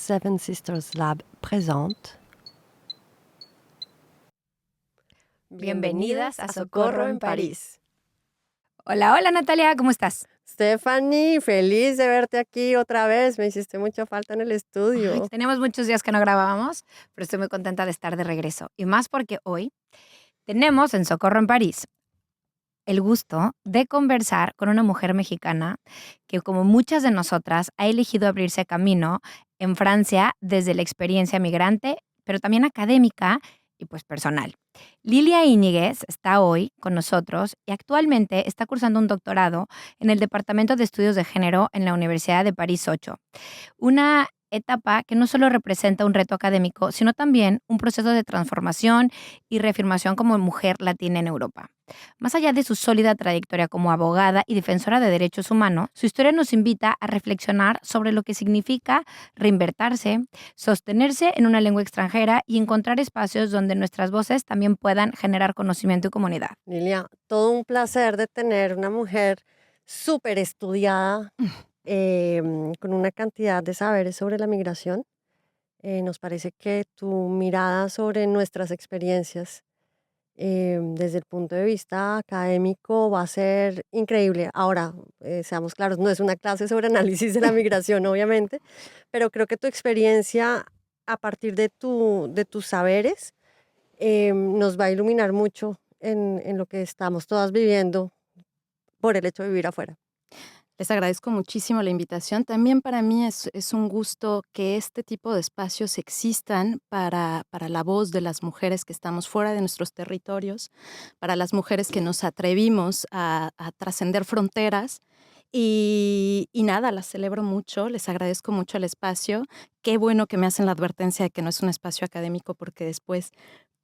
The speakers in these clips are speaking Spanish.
Seven Sisters Lab présente. Bienvenidas a Socorro en París. Hola, hola Natalia, ¿cómo estás? Stephanie, feliz de verte aquí otra vez. Me hiciste mucha falta en el estudio. Ay, teníamos muchos días que no grabábamos, pero estoy muy contenta de estar de regreso. Y más porque hoy tenemos en Socorro en París el gusto de conversar con una mujer mexicana que, como muchas de nosotras, ha elegido abrirse camino en Francia desde la experiencia migrante, pero también académica y pues personal. Lilia Íñiguez está hoy con nosotros y actualmente está cursando un doctorado en el Departamento de Estudios de Género en la Universidad de París 8. Una etapa que no solo representa un reto académico, sino también un proceso de transformación y reafirmación como mujer latina en Europa. Más allá de su sólida trayectoria como abogada y defensora de derechos humanos, su historia nos invita a reflexionar sobre lo que significa reinvertirse, sostenerse en una lengua extranjera y encontrar espacios donde nuestras voces también puedan generar conocimiento y comunidad. Lilia, todo un placer de tener una mujer súper estudiada, con una cantidad de saberes sobre la migración. Nos parece que tu mirada sobre nuestras experiencias desde el punto de vista académico va a ser increíble. Ahora, seamos claros, no es una clase sobre análisis de la migración, obviamente, pero creo que tu experiencia a partir de tus saberes nos va a iluminar mucho en lo que estamos todas viviendo por el hecho de vivir afuera. Les agradezco muchísimo la invitación. También para mí es un gusto que este tipo de espacios existan para la voz de las mujeres que estamos fuera de nuestros territorios, para las mujeres que nos atrevimos a trascender fronteras. Y nada, las celebro mucho, les agradezco mucho el espacio. Qué bueno que me hacen la advertencia de que no es un espacio académico porque después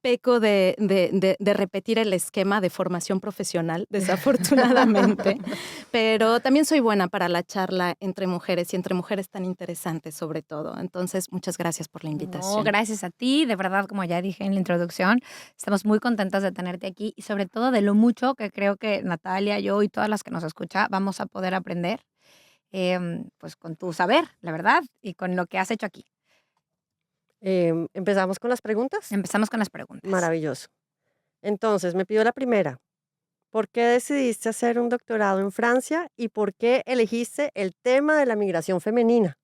peco de repetir el esquema de formación profesional, desafortunadamente, pero también soy buena para la charla entre mujeres y entre mujeres tan interesantes sobre todo. Entonces, muchas gracias por la invitación. No, gracias a ti, de verdad, como ya dije en la introducción, estamos muy contentas de tenerte aquí y sobre todo de lo mucho que creo que Natalia, yo y todas las que nos escuchan vamos a poder aprender, pues con tu saber, la verdad, y con lo que has hecho aquí. ¿Empezamos con las preguntas? Empezamos con las preguntas. Maravilloso. Entonces, me pido la primera. ¿Por qué decidiste hacer un doctorado en Francia y por qué elegiste el tema de la migración femenina?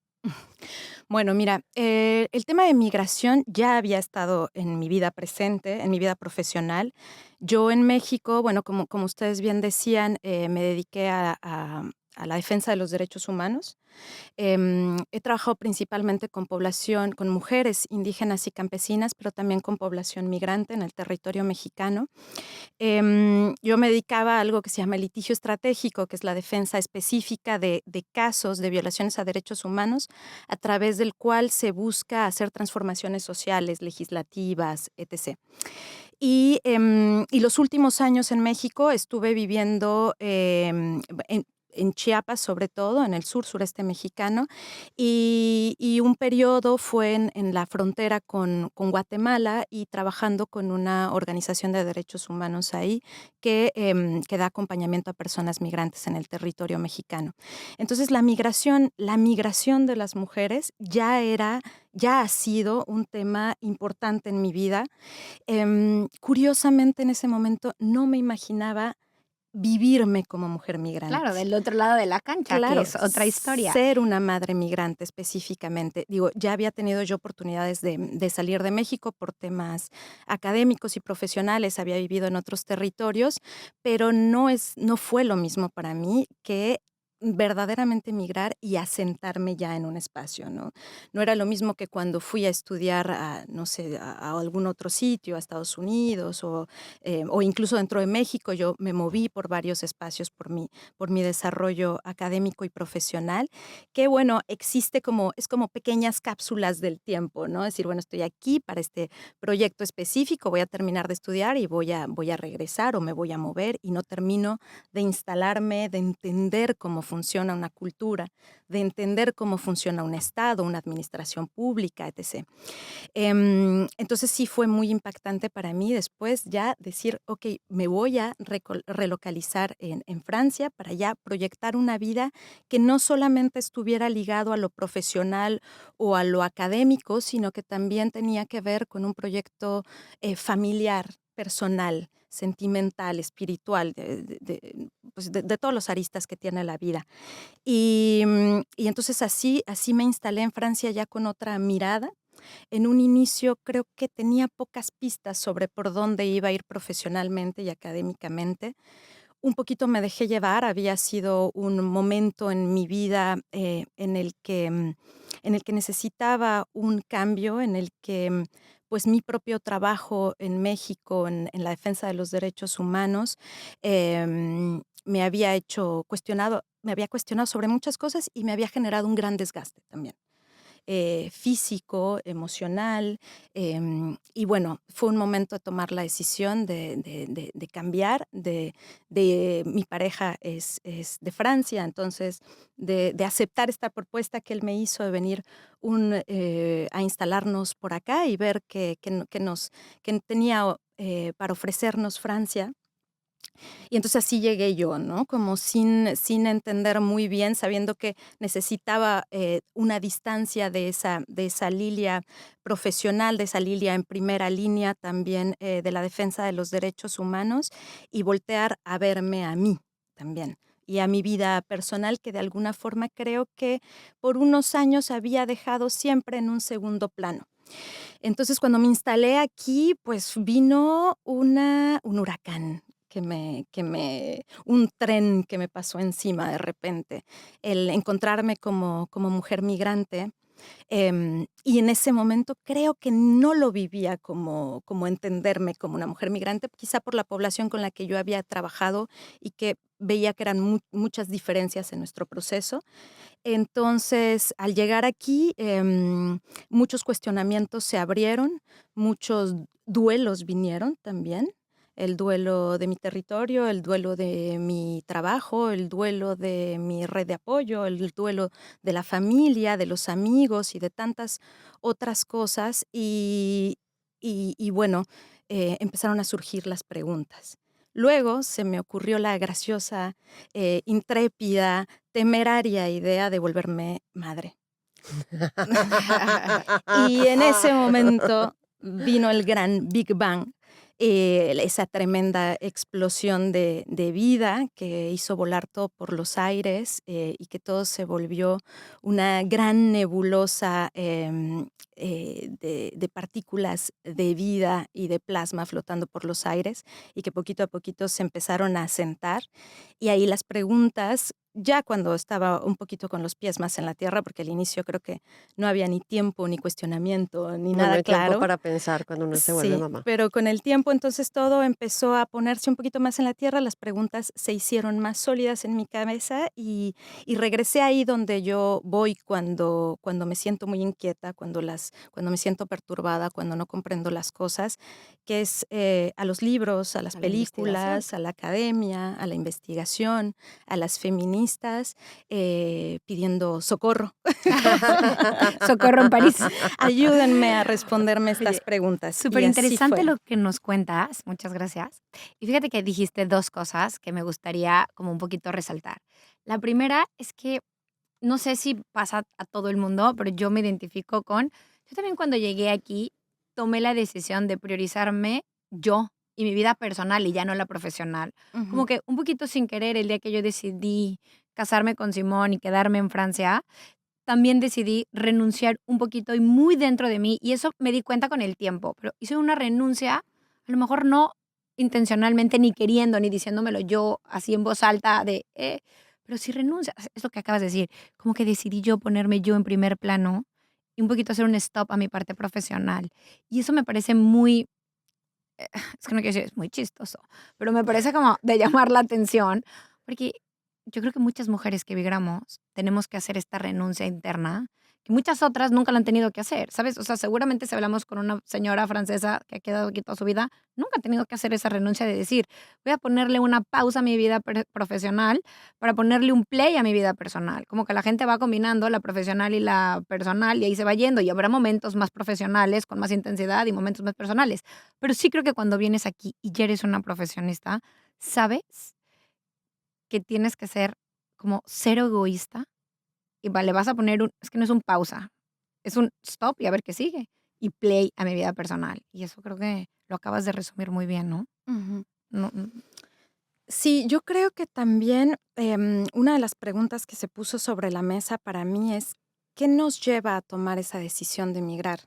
Bueno, mira, el tema de migración ya había estado en mi vida presente, en mi vida profesional. Yo en México, bueno, como ustedes bien decían, me dediqué a la defensa de los derechos humanos. He trabajado principalmente con población, con mujeres indígenas y campesinas, pero también con población migrante en el territorio mexicano. Yo me dedicaba a algo que se llama litigio estratégico, que es la defensa específica de casos de violaciones a derechos humanos, a través del cual se busca hacer transformaciones sociales, legislativas, etc. Y los últimos años en México estuve viviendo en Chiapas, sobre todo, en el sureste mexicano, y un periodo fue en la frontera con Guatemala y trabajando con una organización de derechos humanos ahí que da acompañamiento a personas migrantes en el territorio mexicano. Entonces, la migración de las mujeres ya ha sido un tema importante en mi vida. Curiosamente, en ese momento no me imaginaba vivirme como mujer migrante. Claro, del otro lado de la cancha, Claro, que es otra historia. ser una madre migrante específicamente. Digo, ya había tenido yo oportunidades de salir de México por temas académicos y profesionales, había vivido en otros territorios, pero no fue lo mismo para mí que verdaderamente migrar y asentarme ya en un espacio, ¿no? No era lo mismo que cuando fui a estudiar no sé, a algún otro sitio, a Estados Unidos o incluso dentro de México. Yo me moví por varios espacios por mi desarrollo académico y profesional, que bueno, es como pequeñas cápsulas del tiempo, ¿no? Es decir, bueno, estoy aquí para este proyecto específico, voy a terminar de estudiar y voy a regresar o me voy a mover y no termino de instalarme, de entender cómo funciona una cultura, de entender cómo funciona un Estado, una administración pública, etc. Entonces sí fue muy impactante para mí después ya decir, ok, me voy a relocalizar en Francia para ya proyectar una vida que no solamente estuviera ligado a lo profesional o a lo académico, sino que también tenía que ver con un proyecto familiar, personal, sentimental, espiritual, pues de todos los aristas que tiene la vida. Y entonces así me instalé en Francia ya con otra mirada. En un inicio creo que tenía pocas pistas sobre por dónde iba a ir profesionalmente y académicamente. Un poquito me dejé llevar, había sido un momento en mi vida en el que necesitaba un cambio, en el que pues mi propio trabajo en México, en la defensa de los derechos humanos, me había cuestionado sobre muchas cosas y me había generado un gran desgaste también. Físico, emocional, y bueno, fue un momento de tomar la decisión de cambiar, mi pareja es de Francia, entonces de aceptar esta propuesta que él me hizo de venir a instalarnos por acá y ver que tenía para ofrecernos Francia. Y entonces así llegué yo, ¿no? Como sin entender muy bien, sabiendo que necesitaba una distancia de esa Lilia profesional, de esa Lilia en primera línea también de la defensa de los derechos humanos y voltear a verme a mí también y a mi vida personal, que de alguna forma creo que por unos años había dejado siempre en un segundo plano. Entonces, cuando me instalé aquí, pues vino un huracán un tren que me pasó encima de repente, el encontrarme como mujer migrante. Y en ese momento creo que no lo vivía como entenderme como una mujer migrante, quizá por la población con la que yo había trabajado y que veía que eran muchas diferencias en nuestro proceso. Entonces, al llegar aquí, muchos cuestionamientos se abrieron, muchos duelos vinieron también. El duelo de mi territorio, el duelo de mi trabajo, el duelo de mi red de apoyo, el duelo de la familia, de los amigos y de tantas otras cosas. Y bueno, empezaron a surgir las preguntas. Luego se me ocurrió la graciosa, intrépida, temeraria idea de volverme madre. Y en ese momento vino el gran Big Bang, esa tremenda explosión de vida que hizo volar todo por los aires y que todo se volvió una gran nebulosa de partículas de vida y de plasma flotando por los aires y que poquito a poquito se empezaron a asentar. Y ahí las preguntas, ya cuando estaba un poquito con los pies más en la tierra, porque al inicio creo que no había ni tiempo, ni cuestionamiento, ni No, no nada hay tiempo claro. para pensar cuando uno se vuelve Sí, mamá. pero con el tiempo entonces todo empezó a ponerse un poquito más en la tierra, las preguntas se hicieron más sólidas en mi cabeza y regresé ahí donde yo voy cuando me siento muy inquieta, cuando me siento perturbada, cuando no comprendo las cosas, que es a los libros, a las A la investigación. películas, a la academia, a la investigación, a las feministas, pidiendo socorro. Socorro en París. Ayúdenme a responderme estas Oye, preguntas. Súper Y así interesante fue. lo que nos cuentas, muchas gracias. Y fíjate que dijiste 2 cosas que me gustaría como un poquito resaltar. La primera es que no sé si pasa a todo el mundo, pero yo me identifico yo también cuando llegué aquí tomé la decisión de priorizarme yo y mi vida personal y ya no la profesional. Como Ujú. que un poquito sin querer, el día que yo decidí casarme con Simón y quedarme en Francia, también decidí renunciar un poquito y muy dentro de mí, y eso me di cuenta con el tiempo, pero hice una renuncia, a lo mejor no intencionalmente, ni queriendo, ni diciéndomelo yo así en voz alta pero sí renuncias, es lo que acabas de decir, como que decidí yo ponerme yo en primer plano y un poquito hacer un stop a mi parte profesional. Y eso me parece muy, es que no quiero decir, es muy chistoso, pero me parece como de llamar la atención, porque yo creo que muchas mujeres que migramos tenemos que hacer esta renuncia interna, Y muchas otras nunca lo han tenido que hacer, ¿sabes? O sea, seguramente si hablamos con una señora francesa que ha quedado aquí toda su vida, nunca ha tenido que hacer esa renuncia de decir, voy a ponerle una pausa a mi vida profesional para ponerle un play a mi vida personal. Como que la gente va combinando la profesional y la personal y ahí se va yendo y habrá momentos más profesionales con más intensidad y momentos más personales. Pero sí creo que cuando vienes aquí y ya eres una profesionista, sabes que tienes que ser como cero egoísta y le vas a poner es que no es un pausa, es un stop y a ver qué sigue. Y play a mi vida personal. Y eso creo que lo acabas de resumir muy bien, ¿no? Ujú. No, Sí, yo creo que también una de las preguntas que se puso sobre la mesa para mí es, ¿qué nos lleva a tomar esa decisión de emigrar?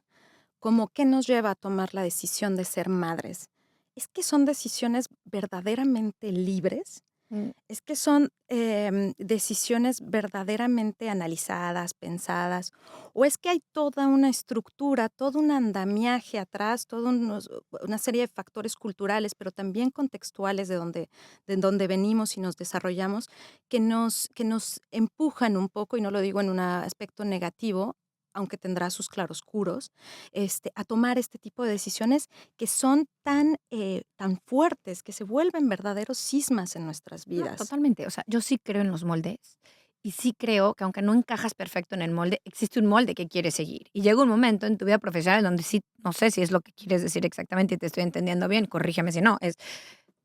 ¿Cómo qué nos lleva a tomar la decisión de ser madres? ¿Es que son decisiones verdaderamente libres? mm, Es que son decisiones verdaderamente analizadas, pensadas, o es que hay toda una estructura, todo un andamiaje atrás, toda una serie de factores culturales, pero también contextuales de donde venimos y nos desarrollamos, que nos empujan un poco, y no lo digo en un aspecto negativo, aunque tendrá sus claroscuros, a tomar este tipo de decisiones que son tan fuertes, que se vuelven verdaderos sismas en nuestras no, vidas. totalmente. O sea, yo sí creo en los moldes y sí creo que aunque no encajas perfecto en el molde, existe un molde que quieres seguir. Y llega un momento en tu vida profesional donde sí, no sé si es lo que quieres decir exactamente y te estoy entendiendo bien, corrígeme si no,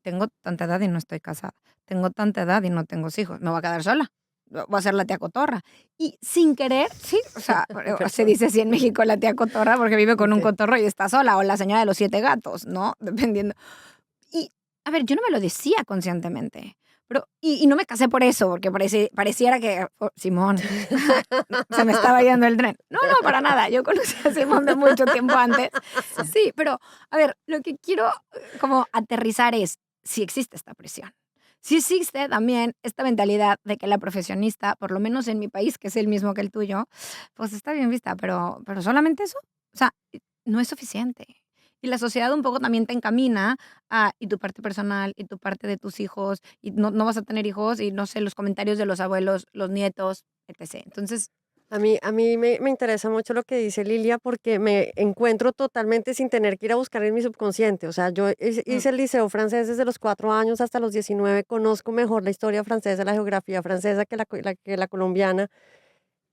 tengo tanta edad y no estoy casada, tengo tanta edad y no tengo hijos, me voy a quedar sola, voy a ser la tía cotorra. Y sin querer, sí, o sea, se Perdón. dice así en México la tía cotorra porque vive con un Ok. cotorro y está sola, o la señora de los 7 gatos, ¿no? Dependiendo. Y, a ver, yo no me lo decía conscientemente, pero y no me casé por eso, porque pareciera que, Simón, se me estaba yendo el tren. No, no, para nada, yo conocí a Simón de mucho tiempo antes. Sí. Sí, pero, a ver, lo que quiero como aterrizar es, si existe esta presión. Si existe también esta mentalidad de que la profesionista, por lo menos en mi país, que es el mismo que el tuyo, pues está bien vista, pero solamente eso, o sea, no es suficiente. Y la sociedad un poco también te encamina y tu parte personal, y tu parte de tus hijos, y no vas a tener hijos, y no sé, los comentarios de los abuelos, los nietos, etc. Entonces, A mí me interesa mucho lo que dice Lilia porque me encuentro totalmente sin tener que ir a buscar en mi subconsciente. O sea, yo Mm, hice el liceo francés desde los 4 años hasta los 19, conozco mejor la historia francesa, la geografía francesa que la colombiana.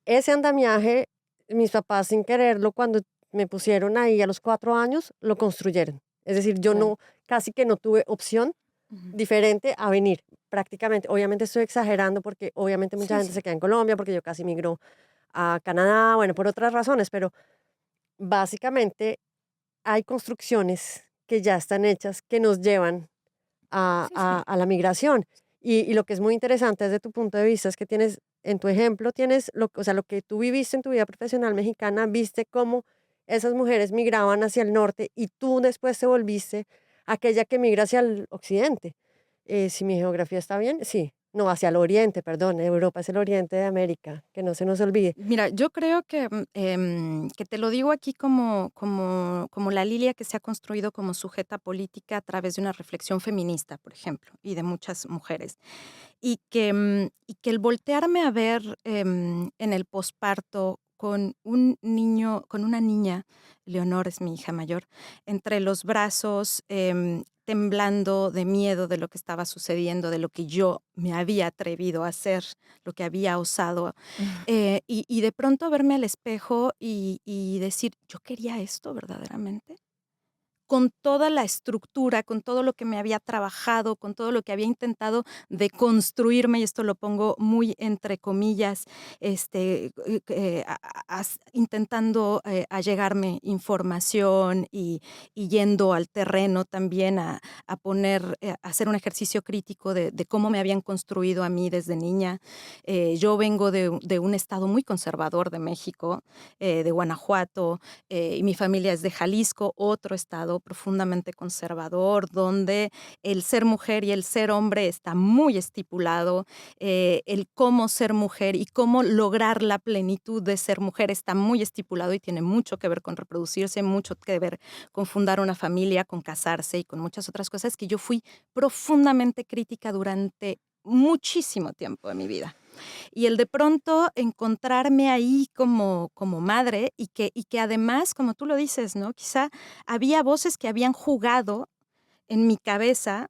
Ese andamiaje, mis papás sin quererlo, cuando me pusieron ahí a los 4 años, lo construyeron. Es decir, yo claro. no, casi que no tuve opción Ujú. diferente a venir, prácticamente. Obviamente estoy exagerando porque obviamente mucha Sí, gente sí. se queda en Colombia porque yo casi migró a Canadá, bueno, por otras razones, pero básicamente hay construcciones que ya están hechas que nos llevan a, sí, a- sí. a la migración. Y lo que es muy interesante desde tu punto de vista es que tienes, en tu ejemplo, tienes, o sea, lo que tú viviste en tu vida profesional mexicana, viste cómo esas mujeres migraban hacia el norte y tú después te volviste aquella que migra hacia el occidente. Si mi geografía está bien, sí. No, hacia el oriente, perdón. Europa es el oriente de América, que no se nos olvide. Mira, yo creo que te lo digo aquí como la Lilia que se ha construido como sujeta política a través de una reflexión feminista, por ejemplo, y de muchas mujeres. Y que el voltearme a ver, en el posparto con un niño con una niña, Leonor es mi hija mayor, entre los brazos, temblando de miedo de lo que estaba sucediendo, de lo que yo me había atrevido a hacer, lo que había osado, y de pronto verme al espejo y decir: "¿Yo quería esto verdaderamente?". Con toda la estructura, con todo lo que me había trabajado, con todo lo que había intentado deconstruirme, y esto lo pongo muy entre comillas, intentando allegarme información y yendo al terreno también a poner, a hacer un ejercicio crítico de cómo me habían construido a mí desde niña. Yo vengo de un estado muy conservador de México, de Guanajuato, y mi familia es de Jalisco, otro estado profundamente conservador, donde el ser mujer y el ser hombre está muy estipulado, el cómo ser mujer y cómo lograr la plenitud de ser mujer está muy estipulado y tiene mucho que ver con reproducirse, mucho que ver con fundar una familia, con casarse y con muchas otras cosas que yo fui profundamente crítica durante muchísimo tiempo de mi vida. Y el de pronto encontrarme ahí como madre y que además, como tú lo dices, ¿no? Quizá había voces que habían jugado en mi cabeza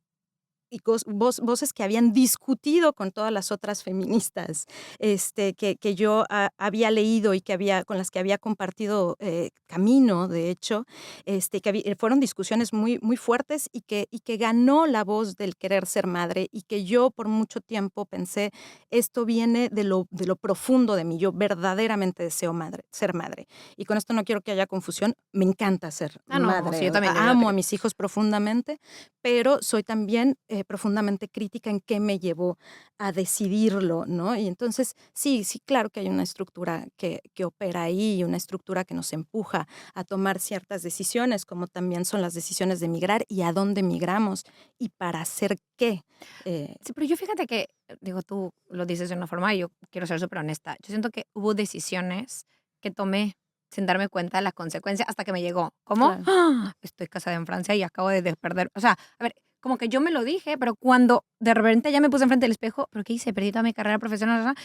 y voces que habían discutido con todas las otras feministas que yo había leído y con las que había compartido camino, de hecho, fueron discusiones muy, muy fuertes y que ganó la voz del querer ser madre y que yo por mucho tiempo pensé, esto viene de lo profundo de mí, yo verdaderamente deseo ser madre. Y con esto no quiero que haya confusión, me encanta ser No, sí, madre, yo también. amo a mis hijos profundamente, pero soy también profundamente crítica en qué me llevó a decidirlo, ¿no? Y entonces, sí, claro que hay una estructura que opera ahí, y una estructura que nos empuja a tomar ciertas decisiones, como también son las decisiones de migrar y a dónde migramos y para hacer qué. Sí, pero yo fíjate que, digo, tú lo dices de una forma y yo quiero ser súper honesta. Yo siento que hubo decisiones que tomé sin darme cuenta de la consecuencia hasta que me llegó. ¿Cómo? Claro. ¡Ah! Estoy casada en Francia y acabo de perder. O sea, a ver, como que yo me lo dije, pero cuando de repente ya me puse enfrente del espejo, ¿pero qué hice? Perdí toda mi carrera profesional. ¿Verdad?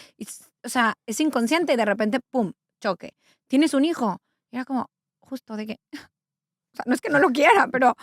O sea, es inconsciente y de repente, ¡pum! Choque. ¿Tienes un hijo? Y era como, justo de que, o sea, no es que no lo quiera, pero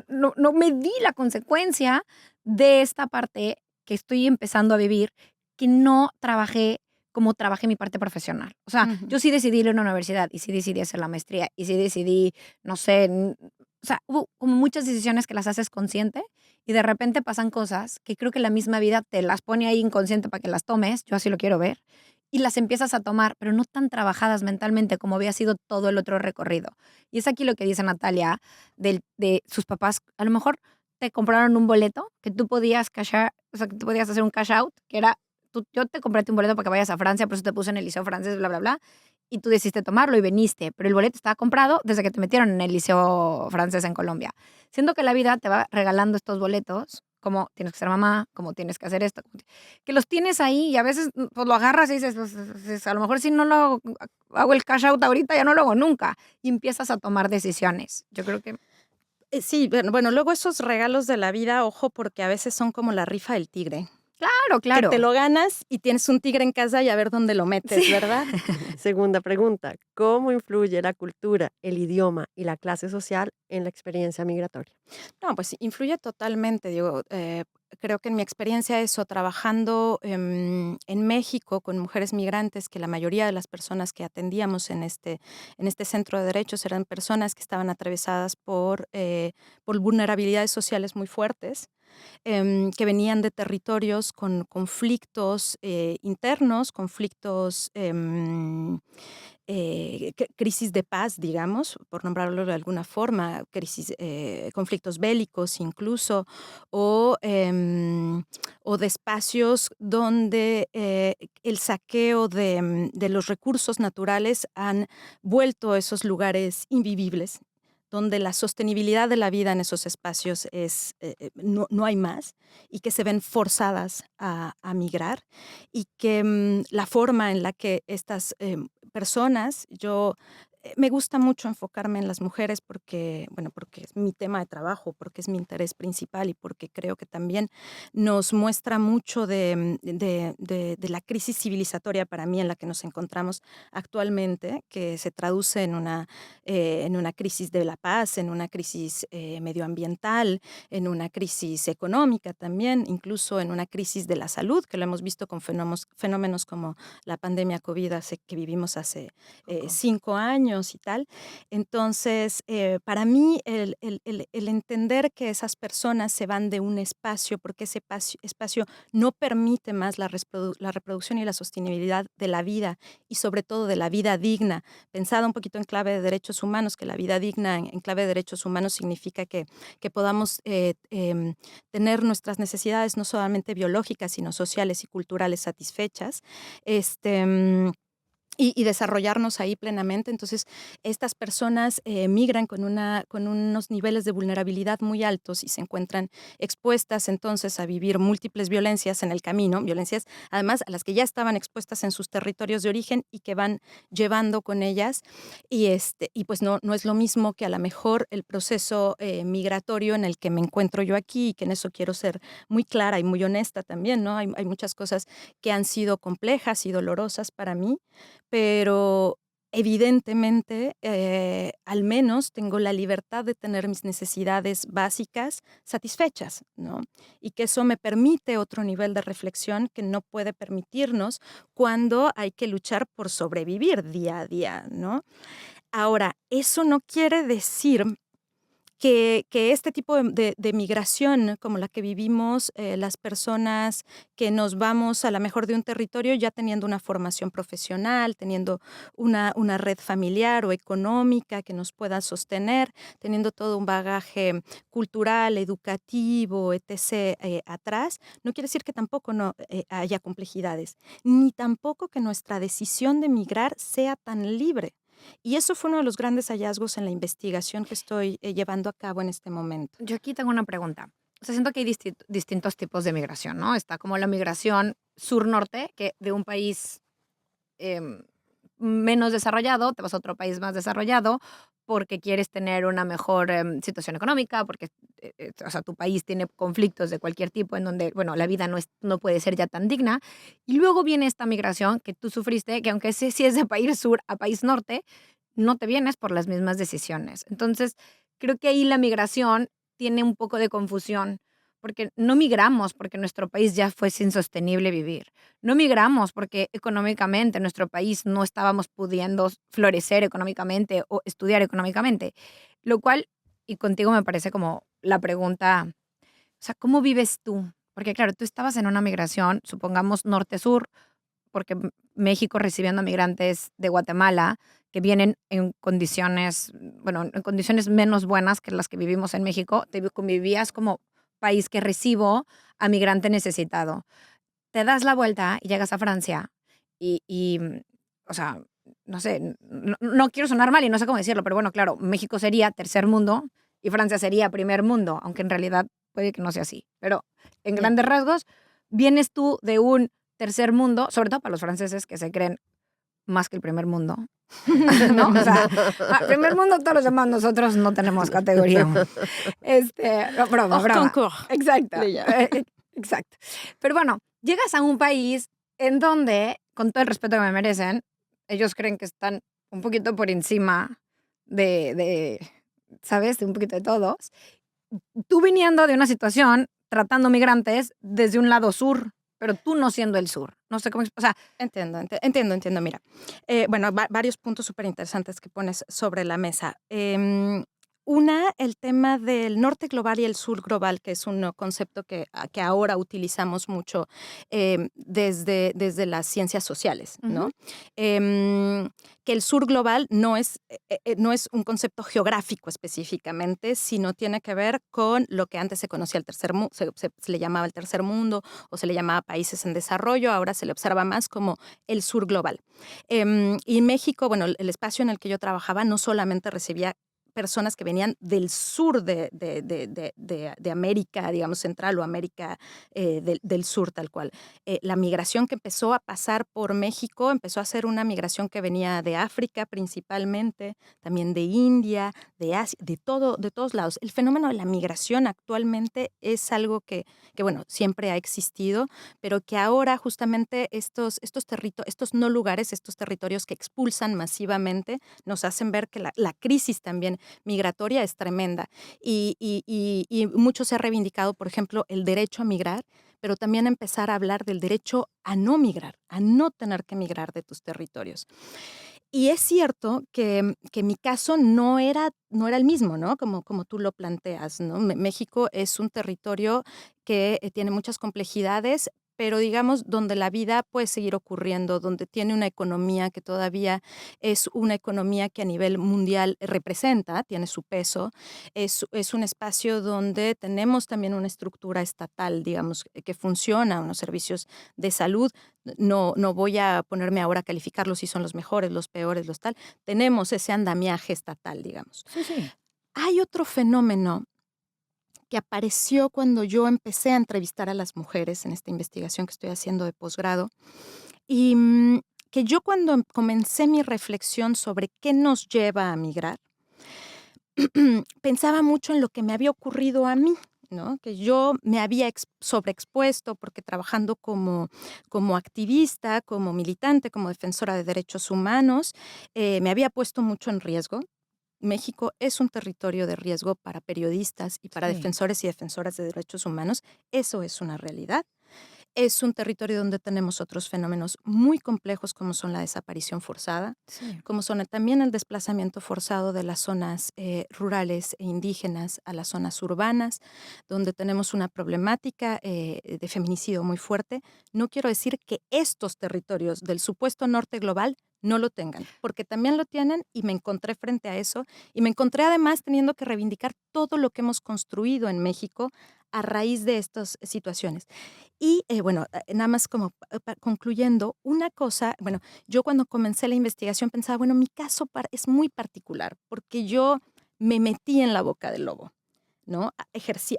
no me di la consecuencia de esta parte que estoy empezando a vivir, que no trabajé como trabajé mi parte profesional. O sea, Ujú. yo sí decidí ir a una universidad y sí decidí hacer la maestría y sí decidí, no sé, o sea, hubo como muchas decisiones que las haces consciente y de repente pasan cosas que creo que la misma vida te las pone ahí inconsciente para que las tomes, yo así lo quiero ver, y las empiezas a tomar, pero no tan trabajadas mentalmente como había sido todo el otro recorrido. Y es aquí lo que dice Natalia de sus papás. A lo mejor te compraron un boleto que tú podías o sea, que tú podías hacer un cash out, que era, yo te compré un boleto para que vayas a Francia, por eso te puse en el liceo francés, bla, bla, bla, y tú decidiste tomarlo y viniste, pero el boleto estaba comprado desde que te metieron en el liceo francés en Colombia. Siento que la vida te va regalando estos boletos, como tienes que ser mamá, como tienes que hacer esto, que los tienes ahí y a veces pues, lo agarras y dices, pues, a lo mejor si no lo hago el cash out ahorita, ya no lo hago nunca. Y empiezas a tomar decisiones. Yo creo que Sí, bueno, luego esos regalos de la vida, ojo, porque a veces son como la rifa del tigre, claro, que te claro. lo ganas y tienes un tigre en casa y a ver dónde lo metes, Sí. ¿verdad? Segunda pregunta, ¿cómo influye la cultura, el idioma y la clase social en la experiencia migratoria? No, pues influye totalmente, digo, creo que en mi experiencia eso, trabajando en México con mujeres migrantes, que la mayoría de las personas que atendíamos en este centro de derechos eran personas que estaban atravesadas por vulnerabilidades sociales muy fuertes, que venían de territorios con conflictos internos, conflictos crisis de paz, digamos, por nombrarlo de alguna forma, conflictos bélicos incluso, o de espacios donde el saqueo de los recursos naturales han vuelto esos lugares invivibles, donde la sostenibilidad de la vida en esos espacios no hay más y que se ven forzadas a migrar y que la forma en la que estas personas, me gusta mucho enfocarme en las mujeres porque es mi tema de trabajo, porque es mi interés principal y porque creo que también nos muestra mucho de la crisis civilizatoria para mí en la que nos encontramos actualmente, que se traduce en una crisis de la paz, en una crisis medioambiental, en una crisis económica también, incluso en una crisis de la salud, que lo hemos visto con fenómenos como la pandemia COVID que vivimos hace 5 años y tal. Entonces, para mí, el entender que esas personas se van de un espacio, porque ese espacio no permite más la reproducción y la sostenibilidad de la vida y sobre todo de la vida digna, pensada un poquito en clave de derechos humanos, que la vida digna en clave de derechos humanos significa que podamos tener nuestras necesidades no solamente biológicas, sino sociales y culturales satisfechas. y desarrollarnos ahí plenamente. Entonces, estas personas migran con unos niveles de vulnerabilidad muy altos y se encuentran expuestas entonces a vivir múltiples violencias en el camino, violencias además a las que ya estaban expuestas en sus territorios de origen y que van llevando con ellas. Y pues no es lo mismo que a lo mejor el proceso migratorio en el que me encuentro yo aquí, y que en eso quiero ser muy clara y muy honesta también, ¿no? Hay muchas cosas que han sido complejas y dolorosas para mí, pero evidentemente, al menos tengo la libertad de tener mis necesidades básicas satisfechas, ¿no? Y que eso me permite otro nivel de reflexión que no puede permitirnos cuando hay que luchar por sobrevivir día a día, ¿no? Ahora, eso no quiere decir que este tipo de migración como la que vivimos las personas que nos vamos a la mejor de un territorio ya teniendo una formación profesional, teniendo una red familiar o económica que nos pueda sostener, teniendo todo un bagaje cultural, educativo, etc. Atrás, no quiere decir que tampoco no haya complejidades, ni tampoco que nuestra decisión de migrar sea tan libre. Y eso fue uno de los grandes hallazgos en la investigación que estoy llevando a cabo en este momento. Yo aquí tengo una pregunta. O sea, siento que hay distintos tipos de migración, ¿no? Está como la migración sur-norte, que de un país em, menos desarrollado, te vas a otro país más desarrollado porque quieres tener una mejor situación económica, porque o sea, tu país tiene conflictos de cualquier tipo en donde, bueno, la vida no puede ser ya tan digna. Y luego viene esta migración que tú sufriste, que aunque sí es de país sur a país norte, no te vienes por las mismas decisiones. Entonces, creo que ahí la migración tiene un poco de confusión, porque no migramos porque nuestro país ya fue insostenible vivir. No migramos porque económicamente en nuestro país no estábamos pudiendo florecer económicamente o estudiar económicamente. Lo cual, y contigo me parece como la pregunta, o sea, ¿cómo vives tú? Porque claro, tú estabas en una migración, supongamos norte-sur, porque México recibiendo migrantes de Guatemala que vienen en condiciones, bueno, en condiciones menos buenas que las que vivimos en México, te convivías como país que recibo a migrante necesitado. Te das la vuelta y llegas a Francia y, o sea, no sé, no quiero sonar mal y no sé cómo decirlo, pero bueno, claro, México sería tercer mundo y Francia sería primer mundo, aunque en realidad puede que no sea así. Pero en Ya. grandes rasgos, vienes tú de un tercer mundo, sobre todo para los franceses que se creen más que el primer mundo, ¿no? O sea, primer mundo, todos los demás nosotros no tenemos categoría. No, broma, Hors broma. concours. Exacto, Le llaman. exacto. Pero bueno, llegas a un país en donde, con todo el respeto que me merecen, ellos creen que están un poquito por encima de, ¿sabes? De un poquito de todos. Tú viniendo de una situación tratando migrantes desde un lado sur, pero tú no siendo el sur. No sé cómo, o sea, Entiendo. Mira, bueno, varios puntos súper interesantes que pones sobre la mesa. Una, el tema del norte global y el sur global, que es un concepto que ahora utilizamos mucho desde las ciencias sociales, ¿no? ujú, Que el sur global no es un concepto geográfico específicamente, sino tiene que ver con lo que antes se conocía el tercer mundo, se le llamaba el tercer mundo o se le llamaba países en desarrollo, ahora se le observa más como el sur global. Y México, bueno, el espacio en el que yo trabajaba no solamente recibía personas que venían del sur de América, digamos, central o América del sur, tal cual. La migración que empezó a pasar por México empezó a ser una migración que venía de África principalmente, también de India, de Asia, de todos lados. El fenómeno de la migración actualmente es algo que bueno, siempre ha existido, pero que ahora justamente estos no lugares, estos territorios que expulsan masivamente, nos hacen ver que la crisis también migratoria es tremenda. Y mucho se ha reivindicado, por ejemplo, el derecho a migrar, pero también empezar a hablar del derecho a no migrar, a no tener que migrar de tus territorios. Y es cierto que mi caso no era el mismo, ¿no? Como tú lo planteas, ¿no? México es un territorio que tiene muchas complejidades, pero digamos donde la vida puede seguir ocurriendo, donde tiene una economía que todavía es una economía que a nivel mundial representa, tiene su peso, es un espacio donde tenemos también una estructura estatal, digamos, que funciona, unos servicios de salud. No voy a ponerme ahora a calificarlos si son los mejores, los peores, los tal. Tenemos ese andamiaje estatal, digamos. Sí, sí. Hay otro fenómeno que apareció cuando yo empecé a entrevistar a las mujeres en esta investigación que estoy haciendo de posgrado, y que yo cuando comencé mi reflexión sobre qué nos lleva a migrar, pensaba mucho en lo que me había ocurrido a mí, ¿no? Que yo me había sobreexpuesto porque trabajando como activista, como militante, como defensora de derechos humanos, me había puesto mucho en riesgo. México es un territorio de riesgo para periodistas y para Sí. defensores y defensoras de derechos humanos. Eso es una realidad. Es un territorio donde tenemos otros fenómenos muy complejos como son la desaparición forzada, Sí. como son también el desplazamiento forzado de las zonas rurales e indígenas a las zonas urbanas, donde tenemos una problemática de feminicidio muy fuerte. No quiero decir que estos territorios del supuesto norte global no lo tengan, porque también lo tienen y me encontré frente a eso y me encontré además teniendo que reivindicar todo lo que hemos construido en México a raíz de estas situaciones. Y bueno, nada más como concluyendo, una cosa, bueno, yo cuando comencé la investigación pensaba, bueno, mi caso es muy particular porque yo me metí en la boca del lobo, ¿no?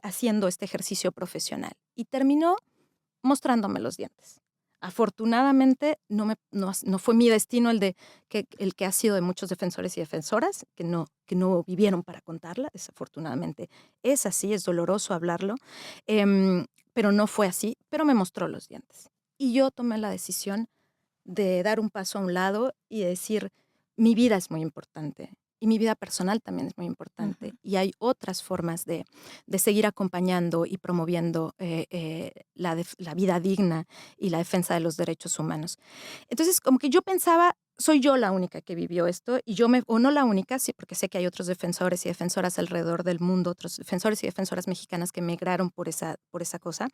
Haciendo este ejercicio profesional y terminó mostrándome los dientes. Afortunadamente no fue mi destino el que ha sido de muchos defensores y defensoras que no vivieron para contarla. Desafortunadamente es así, es doloroso hablarlo, pero no fue así, pero me mostró los dientes. Y yo tomé la decisión de dar un paso a un lado y decir, mi vida es muy importante y mi vida personal también es muy importante. Y hay otras formas de seguir acompañando y promoviendo la vida digna y la defensa de los derechos humanos. Entonces, como que yo pensaba, soy yo la única que vivió esto y o no la única, sí, porque sé que hay otros defensores y defensoras alrededor del mundo, otros defensores y defensoras mexicanas que migraron por esa cosa,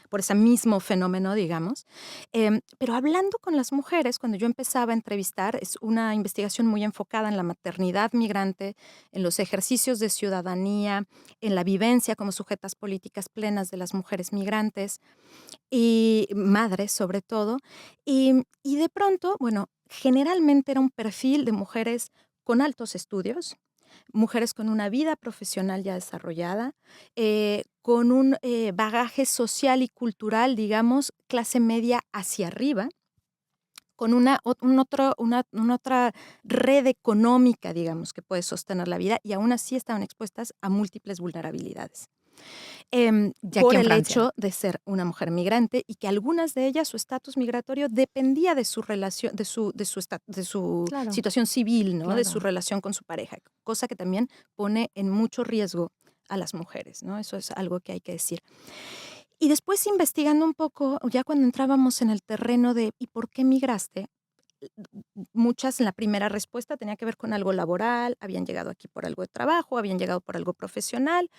por ese mismo fenómeno, digamos. Pero hablando con las mujeres, cuando yo empezaba a entrevistar, es una investigación muy enfocada en la maternidad migrante, en los ejercicios de ciudadanía, en la vivencia como sujetas políticas plenas de las mujeres migrantes y madres sobre todo. Y de pronto, bueno, generalmente era un perfil de mujeres con altos estudios, mujeres con una vida profesional ya desarrollada, con un bagaje social y cultural, digamos, clase media hacia arriba, con una otra red económica, digamos, que puede sostener la vida y aún así estaban expuestas a múltiples vulnerabilidades. Ya aquí Por en el Francia. hecho de ser una mujer migrante y que algunas de ellas, su estatus migratorio dependía de su relación, de su Claro, situación civil, ¿no? De su claro. relación con su pareja, cosa que también pone en mucho riesgo a las mujeres, ¿no? Eso es algo que hay que decir. Y después investigando un poco, ya cuando entrábamos en el terreno de ¿y por qué migraste? Muchas, la primera respuesta tenía que ver con algo laboral, habían llegado aquí por algo de trabajo, habían llegado por algo profesional,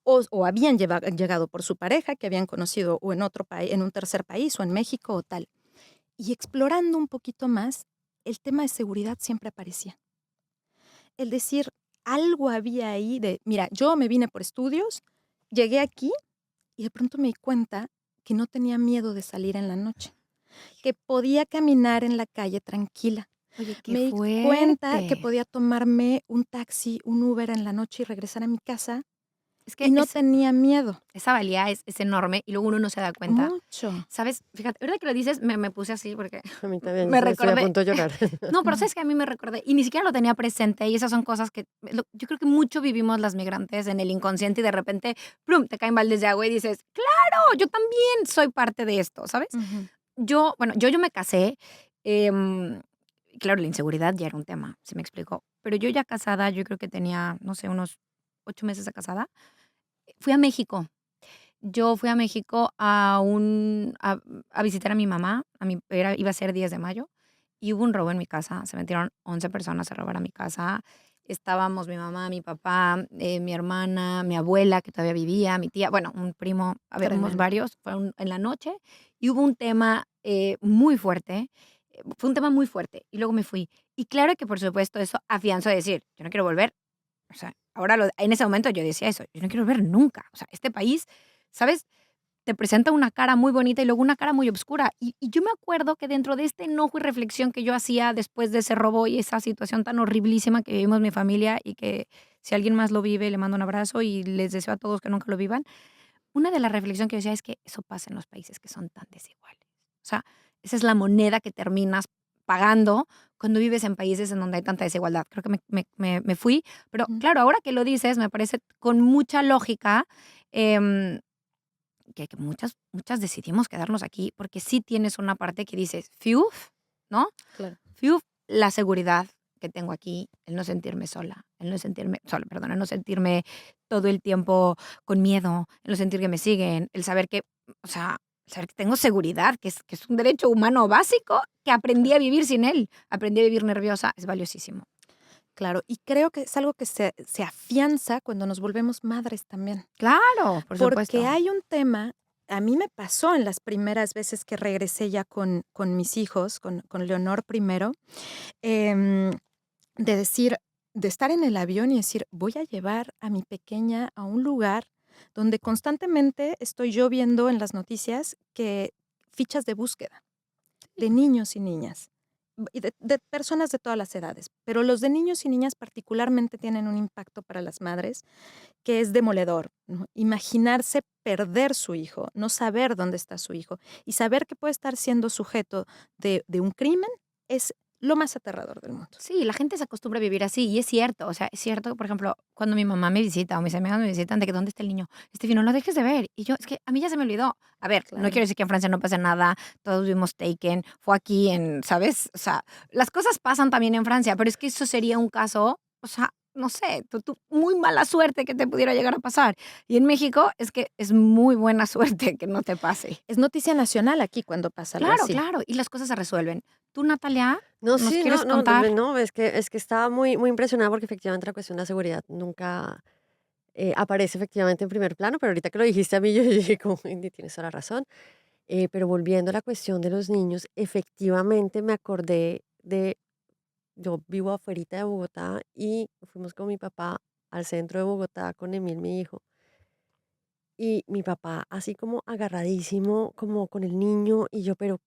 o habían llegado por su pareja que habían conocido o en otro país, en un tercer país o en México o tal. Y explorando un poquito más, el tema de seguridad siempre aparecía. El decir, algo había ahí de, mira, yo me vine por estudios, llegué aquí y de pronto me di cuenta que no tenía miedo de salir en la noche, que podía caminar en la calle tranquila. Oye, qué Me di cuenta que fuerte. podía tomarme un taxi, un Uber en la noche y regresar a mi casa Es y que no tenía miedo. esa valía es enorme y luego uno no se da cuenta. Mucho. ¿Sabes? Fíjate, ahorita que lo dices, me puse así porque A mí también, me estoy a recordé. punto de llorar. No, pero sabes que a mí me recordé y ni siquiera lo tenía presente y esas son cosas que yo creo que mucho vivimos las migrantes en el inconsciente y de repente, plum, te caen baldes de agua y dices, claro, yo también soy parte de esto, ¿sabes? Ujú. Yo me casé, claro, la inseguridad ya era un tema, ¿se me explicó? Pero yo ya casada, yo creo que tenía, no sé, unos 8 meses de casada, fui a México. Yo fui a México a visitar a mi mamá, iba a ser 10 de mayo, y hubo un robo en mi casa, se metieron 11 personas a robar a mi casa, Estábamos mi mamá, mi papá, mi hermana, mi abuela que todavía vivía, mi tía, bueno, un primo, habíamos Tremendo. varios, fue en la noche y hubo un tema muy fuerte, fue un tema muy fuerte y luego me fui. Y claro que por supuesto eso afianzó a decir, yo no quiero volver, o sea, ahora en ese momento yo decía eso, yo no quiero volver nunca, o sea, este país, ¿sabes? Te presenta una cara muy bonita y luego una cara muy oscura. Y yo me acuerdo que dentro de este enojo y reflexión que yo hacía después de ese robo y esa situación tan horriblísima que vivimos mi familia y que si alguien más lo vive, le mando un abrazo y les deseo a todos que nunca lo vivan, una de las reflexiones que yo decía es que eso pasa en los países que son tan desiguales. O sea, esa es la moneda que terminas pagando cuando vives en países en donde hay tanta desigualdad. Creo que me fui, pero Ujú. claro, ahora que lo dices, me parece con mucha lógica. em, que muchas decidimos quedarnos aquí, porque sí tienes una parte que dices: "Fiuf", ¿no? Claro. Fiuf, la seguridad que tengo aquí, el no sentirme sola, el no sentirme sola, perdón, el no sentirme todo el tiempo con miedo, el no sentir que me siguen, el saber que, o sea, el saber que tengo seguridad, que es un derecho humano básico, que aprendí Claro. a vivir sin él, aprendí a vivir nerviosa, es valiosísimo. Claro, y creo que es algo que se afianza cuando nos volvemos madres también, Claro, por porque supuesto. hay un tema, a mí me pasó en las primeras veces que regresé ya con mis hijos, con Leonor primero, em, de decir, de estar en el avión y decir: "Voy a llevar a mi pequeña a un lugar donde constantemente estoy yo viendo en las noticias que fichas de búsqueda de niños y niñas, y de personas de todas las edades, pero los de niños y niñas particularmente tienen un impacto para las madres que es demoledor, ¿no? Imaginarse perder su hijo, no saber dónde está su hijo y saber que puede estar siendo sujeto de un crimen es lo más aterrador del mundo. Sí, la gente se acostumbra a vivir así y es cierto, o sea, es cierto que, por ejemplo, cuando mi mamá me visita o mis amigas me visitan de que dónde está el niño, Estefi, no lo dejes de ver. Y yo, es que a mí ya se me olvidó. A ver, no Claro. quiero decir que en Francia no pase nada, todos vimos Taken, fue aquí en, ¿sabes? O sea, las cosas pasan también en Francia, pero es que eso sería un caso, o sea, no sé, muy mala suerte que te pudiera llegar a pasar. Y en México es que es muy buena suerte que no te pase. Es noticia nacional aquí cuando pasa algo Claro, así. claro, y las cosas se resuelven. Tú, Natalia, No, ¿nos sí, quieres no, no, contar? no, es que estaba muy, muy impresionada porque efectivamente la cuestión de la seguridad nunca aparece efectivamente en primer plano, pero ahorita que lo dijiste a mí, yo dije como, "Indy, tienes toda la razón". Pero volviendo a la cuestión de los niños, efectivamente me acordé de, yo vivo afuerita de Bogotá y fuimos con mi papá al centro de Bogotá con Emil, mi hijo, y mi papá así como agarradísimo, como con el niño, y yo, pero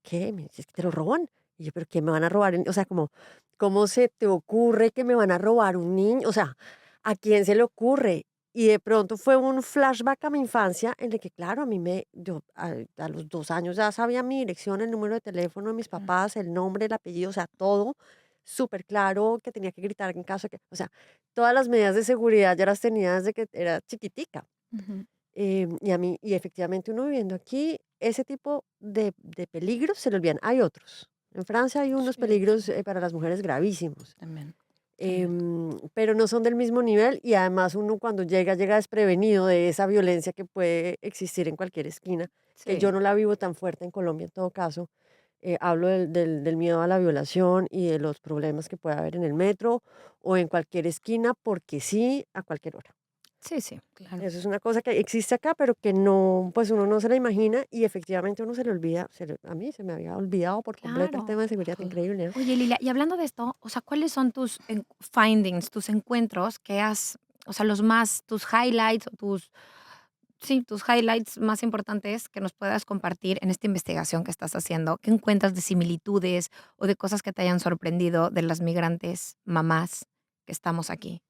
¿qué? Me dice, "Es que te lo roban". Y yo, pero ¿qué me van a robar? O sea, como, ¿cómo se te ocurre que me van a robar un niño? O sea, ¿a quién se le ocurre? Y de pronto fue un flashback a mi infancia en el que, claro, yo a los 2 años ya sabía mi dirección, el número de teléfono de mis Claro. papás, el nombre, el apellido, o sea, todo súper claro, que tenía que gritar en caso de que, o sea, todas las medidas de seguridad ya las tenía desde que era chiquitica. Ujú. Y efectivamente uno viviendo aquí, ese tipo de peligros se le olvidan. Hay otros. En Francia hay unos Sí, peligros para las mujeres gravísimos, también, también. pero no son del mismo nivel y además uno cuando llega desprevenido de esa violencia que puede existir en cualquier esquina, que yo Sí. no la vivo tan fuerte en Colombia en todo caso. Hablo del miedo a la violación y de los problemas que puede haber en el metro o en cualquier esquina, porque sí, a cualquier hora. Sí, sí. Claro. Eso es una cosa que existe acá, pero que no, pues uno no se la imagina y efectivamente uno se le olvida, a mí se me había olvidado por completo el Claro. tema de seguridad, Oh. increíble, ¿no? Oye, Lilia, y hablando de esto, o sea, ¿cuáles son tus findings, tus encuentros que has, o sea, tus highlights o sí, tus highlights más importantes que nos puedas compartir en esta investigación que estás haciendo? ¿Qué encuentras de similitudes o de cosas que te hayan sorprendido de las migrantes mamás que estamos aquí?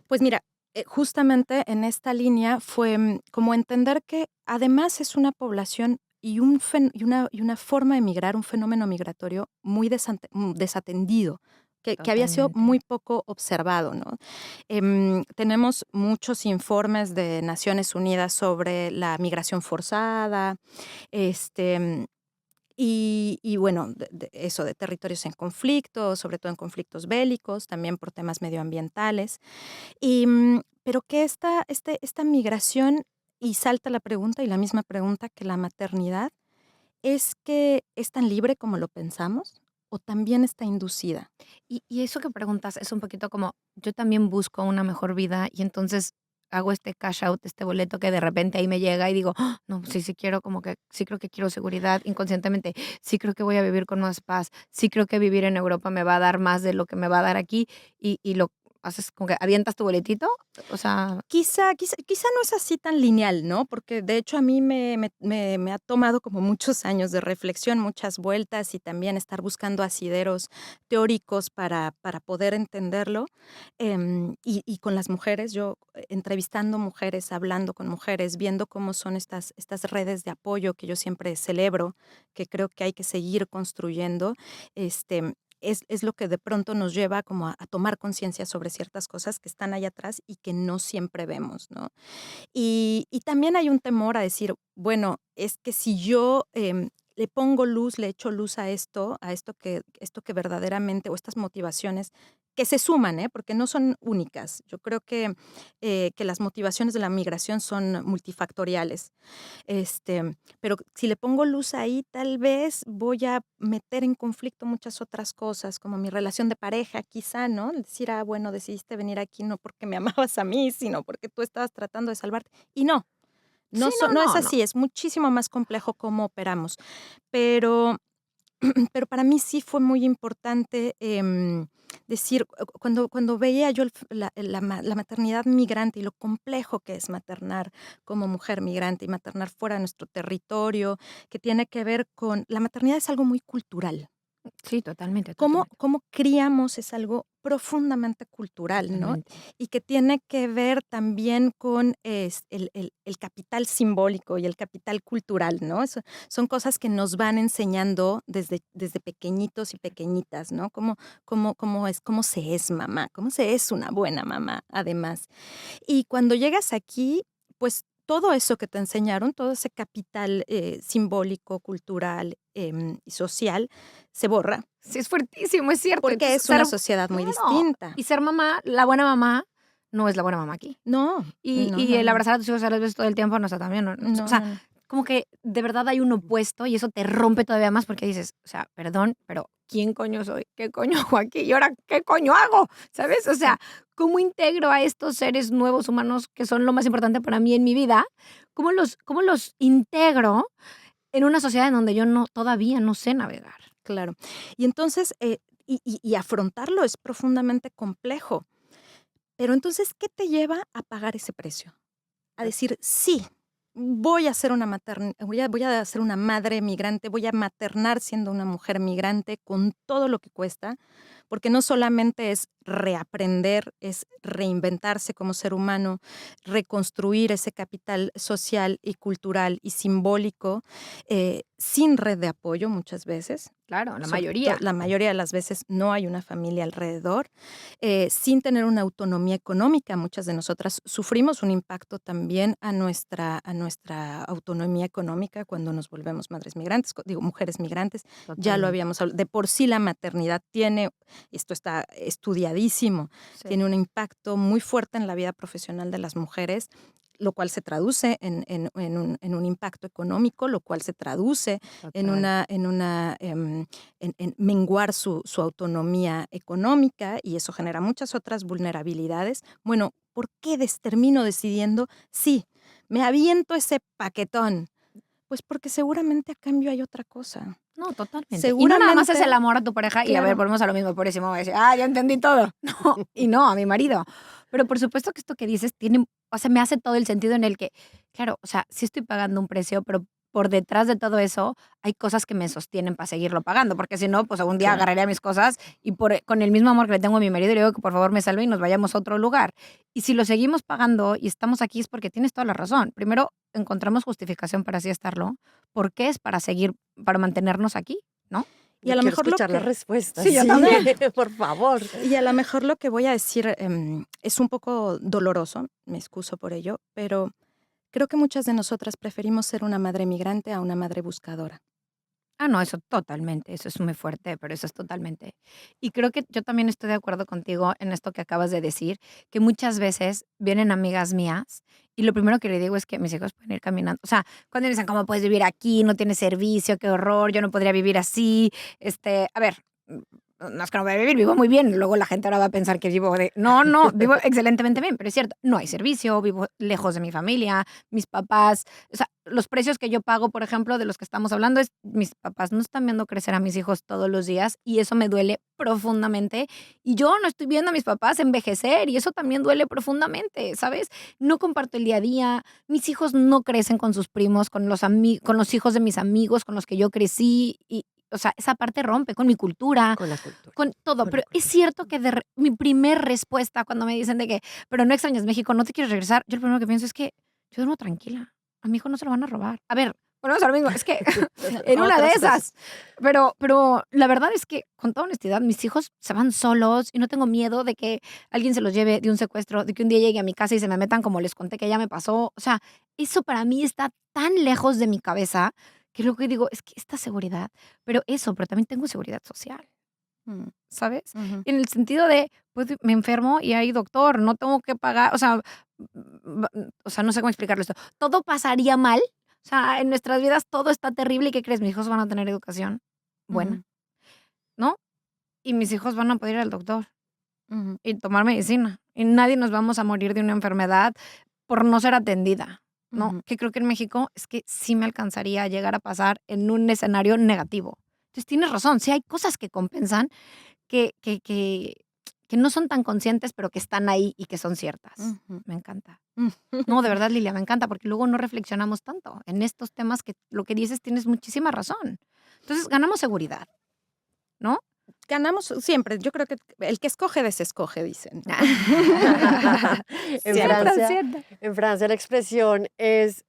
Pues mira, justamente en esta línea fue, como entender que además es una población y una forma de migrar, un fenómeno migratorio muy desatendido, que había sido Totalmente. muy poco observado, ¿no? Tenemos muchos informes de Naciones Unidas sobre la migración forzada, este, y bueno, de eso, de territorios en conflicto, sobre todo en conflictos bélicos, también por temas medioambientales. Pero que esta migración, y salta la pregunta, y la misma pregunta que la maternidad, ¿es que es tan libre como lo pensamos? o también está inducida. Y eso que preguntas es un poquito como, yo también busco una mejor vida y entonces hago este cash out, este boleto que de repente ahí me llega y digo, "Ah, no, sí, sí quiero como que, sí creo que quiero seguridad inconscientemente, sí creo que voy a vivir con más paz, sí creo que vivir en Europa me va a dar más de lo que me va a dar aquí y lo haces como que avientas tu boletito, o sea, Quizá no es así tan lineal, ¿no? Porque de hecho a mí me ha tomado como muchos años de reflexión, muchas vueltas y también estar buscando asideros teóricos para poder entenderlo. Y con las mujeres, yo entrevistando mujeres, hablando con mujeres, viendo cómo son estas redes de apoyo que yo siempre celebro, que creo que hay que seguir construyendo, este, es lo que de pronto nos lleva como a tomar conciencia sobre ciertas cosas que están allá atrás y que no siempre vemos, ¿no? Y también hay un temor a decir, bueno, es que si yo, le pongo luz, le echo luz a esto que verdaderamente o estas motivaciones que se suman, ¿eh? Porque no son únicas. Yo creo que las motivaciones de la migración son multifactoriales. Pero si le pongo luz ahí, tal vez voy a meter en conflicto muchas otras cosas, como mi relación de pareja, quizá, ¿no? Decir, bueno, decidiste venir aquí no porque me amabas a mí, sino porque tú estabas tratando de salvarte. Y no, sí, no es no. así, es muchísimo más complejo cómo operamos. Pero pero para mí sí fue muy importante, decir, cuando veía yo la maternidad migrante y lo complejo que es maternar como mujer migrante y maternar fuera de nuestro territorio, que tiene que ver con la maternidad es algo muy cultural. Sí, totalmente, totalmente, Cómo criamos es algo profundamente cultural, ¿no? totalmente. Y que tiene que ver también con el capital simbólico y el capital cultural, ¿no? Son cosas que nos van enseñando desde pequeñitos y pequeñitas, ¿no? Cómo se es mamá, cómo se es una buena mamá, además. Y cuando llegas aquí, pues todo eso que te enseñaron, todo ese capital simbólico, cultural y social, se borra Sí, es fuertísimo, es cierto. porque Entonces, es una sociedad muy claro, distinta. y ser mamá, la buena mamá, no es la buena mamá aquí. No, no, Y no, el no, abrazar a tus hijos a las veces todo el tiempo no está también, o no, sea, no, no. como que de verdad hay un opuesto y eso te rompe todavía más porque dices, o sea, perdón, pero ¿quién coño soy? ¿Qué coño hago aquí? ¿Y ahora qué coño hago? ¿Sabes? O Sí, sea, ¿cómo integro a estos seres nuevos humanos que son lo más importante para mí en mi vida? ¿Cómo los integro en una sociedad en donde yo todavía no sé navegar? claro. Y entonces, y afrontarlo es profundamente complejo. Pero entonces, ¿qué te lleva a pagar ese precio? A decir, sí, voy a ser una madre migrante, voy a maternar siendo una mujer migrante con todo lo que cuesta, porque no solamente es reaprender, es reinventarse como ser humano, reconstruir ese capital social y cultural y simbólico, sin red de apoyo muchas veces. Claro, la Sobre todo, mayoría. la mayoría de las veces no hay una familia alrededor, sin tener una autonomía económica. Muchas de nosotras sufrimos un impacto también a nuestra autonomía económica cuando nos volvemos madres migrantes, mujeres migrantes. Ya lo Totalmente. habíamos hablado. De por sí la maternidad tiene, esto está estudiadísimo, Sí, tiene un impacto muy fuerte en la vida profesional de las mujeres, lo cual se traduce en un impacto económico, lo cual se traduce en total. una, en una en menguar su autonomía económica, y eso genera muchas otras vulnerabilidades. Bueno, ¿por qué termino decidiendo, sí, me aviento ese paquetón? Pues porque seguramente a cambio hay otra cosa. No, totalmente. Y no nada más es Seguramente, el amor a tu pareja y a ver, claro. volvemos a lo mismo, pobrísimo, va a decir, ya entendí todo. No, y no, a mi marido. Pero por supuesto que esto que dices tiene, o sea, me hace todo el sentido en el que, claro, o sea, sí estoy pagando un precio, pero por detrás de todo eso hay cosas que me sostienen para seguirlo pagando, porque si no, pues algún día Claro. agarraría mis cosas y con el mismo amor que le tengo a mi marido le digo que por favor me salve y nos vayamos a otro lugar. Y si lo seguimos pagando y estamos aquí es porque tienes toda la razón. Primero, encontramos justificación para así estarlo. ¿Por qué es para seguir, para mantenernos aquí? ¿No? Y a Yo lo quiero mejor lo escuchar las que respuestas, Sí, yo sí, también. por favor. y a lo mejor lo que voy a decir, es un poco doloroso, me excuso por ello, pero creo que muchas de nosotras preferimos ser una madre migrante a una madre buscadora. Ah, no, eso totalmente, eso es muy fuerte, pero eso es totalmente. Y creo que yo también estoy de acuerdo contigo en esto que acabas de decir, que muchas veces vienen amigas mías y lo primero que le digo es que mis hijos pueden ir caminando. O sea, cuando me dicen, ¿cómo puedes vivir aquí? No tienes servicio, qué horror, yo no podría vivir así. A ver, no es que no voy a vivir, vivo muy bien. Luego la gente ahora va a pensar que vivo de... No, vivo excelentemente bien, pero es cierto, no hay servicio, vivo lejos de mi familia, mis papás, o sea, los precios que yo pago, por ejemplo, de los que estamos hablando, es mis papás no están viendo crecer a mis hijos todos los días y eso me duele profundamente. Y yo no estoy viendo a mis papás envejecer y eso también duele profundamente, ¿sabes? No comparto el día a día, mis hijos no crecen con sus primos, con los hijos de mis amigos con los que yo crecí y, o sea, esa parte rompe con mi cultura, Con la cultura. con todo. Con la Pero es cultura. cierto que mi primer respuesta cuando me dicen de que, pero no extrañas México, no te quieres regresar, yo lo primero que pienso es que yo duermo tranquila. A mi hijo no se lo van a robar. A ver, volvemos a lo mismo. Es que en una de Otras cosas. esas. Pero la verdad es que, con toda honestidad, mis hijos se van solos y no tengo miedo de que alguien se los lleve de un secuestro, de que un día llegue a mi casa y se me metan como les conté que ya me pasó. O sea, eso para mí está tan lejos de mi cabeza que lo que digo es que esta seguridad, pero también tengo seguridad social, Mm, ¿sabes? ujú. En el sentido de, pues me enfermo y hay doctor, no tengo que pagar, o sea, no sé cómo explicarlo esto. Todo pasaría mal, o sea, en nuestras vidas todo está terrible y ¿qué crees? Mis hijos van a tener educación buena, Ujú, ¿no? Y mis hijos van a poder ir al doctor ujú, y tomar medicina y nadie nos vamos a morir de una enfermedad por no ser atendida, ¿no? ujú. Que creo que en México es que sí me alcanzaría a llegar a pasar en un escenario negativo. Entonces tienes razón, sí hay cosas que compensan que, que, que, que no son tan conscientes, pero que están ahí y que son ciertas. Ujú. Me encanta. No, de verdad, Lilia, me encanta porque luego no reflexionamos tanto en estos temas que lo que dices tienes muchísima razón. Entonces ganamos seguridad, ¿no? Ganamos siempre. Yo creo que el que escoge desescoge, dicen, ¿no? En Siempre. 100%. Francia, en Francia la expresión es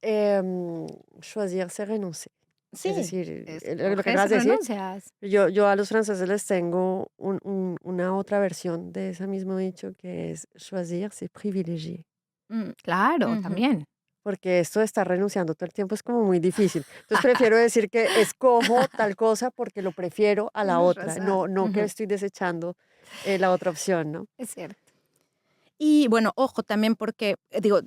choisir c'est renoncer. Es Sí. decir, lo que Escoges, acabas de decir, renuncias. yo a los franceses les tengo una otra versión de ese mismo dicho que es choisir c'est privilégier. Mm, Claro, ujú, también. Porque esto de estar renunciando todo el tiempo es como muy difícil. Entonces prefiero decir que escojo tal cosa porque lo prefiero a la Tienes otra, razón. no que ujú. estoy desechando la otra opción, ¿no? Es cierto. Y bueno, ojo también porque, digo,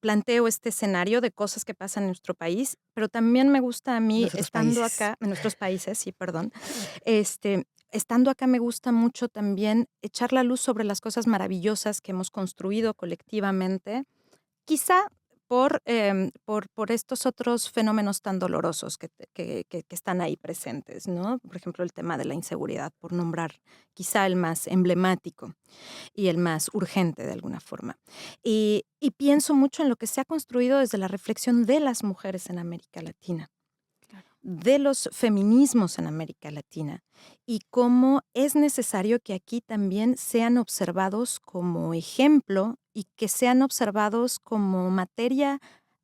planteo este escenario de cosas que pasan en nuestro país, pero también me gusta a En mí, los otros estando países. acá, en nuestros países, sí, perdón, estando acá me gusta mucho también echar la luz sobre las cosas maravillosas que hemos construido colectivamente. Quizá por estos otros fenómenos tan dolorosos que están ahí presentes, ¿no? Por ejemplo, el tema de la inseguridad, por nombrar quizá el más emblemático y el más urgente de alguna forma. Y pienso mucho en lo que se ha construido desde la reflexión de las mujeres en América Latina, Claro. de los feminismos en América Latina y cómo es necesario que aquí también sean observados como ejemplo y que sean observados como materia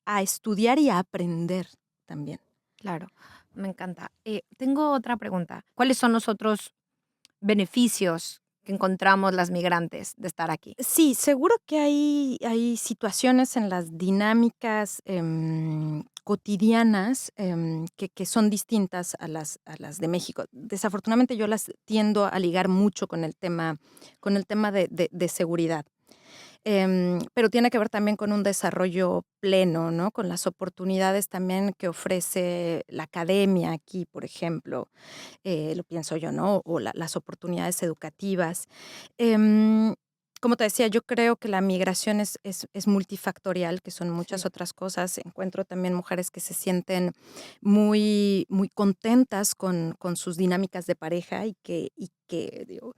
a estudiar y a aprender también. Claro, me encanta. Tengo otra pregunta. ¿Cuáles son los otros beneficios que encontramos las migrantes de estar aquí? Sí, seguro que hay situaciones en las dinámicas cotidianas que son distintas a las de México. Desafortunadamente yo las tiendo a ligar mucho con el tema de seguridad. Pero tiene que ver también con un desarrollo pleno, ¿no? Con las oportunidades también que ofrece la academia aquí, por ejemplo, lo pienso yo, ¿no? O las oportunidades educativas. Em, Como te decía, yo creo que la migración es multifactorial, que son muchas Sí. otras cosas. Encuentro también mujeres que se sienten muy, muy contentas con sus dinámicas de pareja y que digo,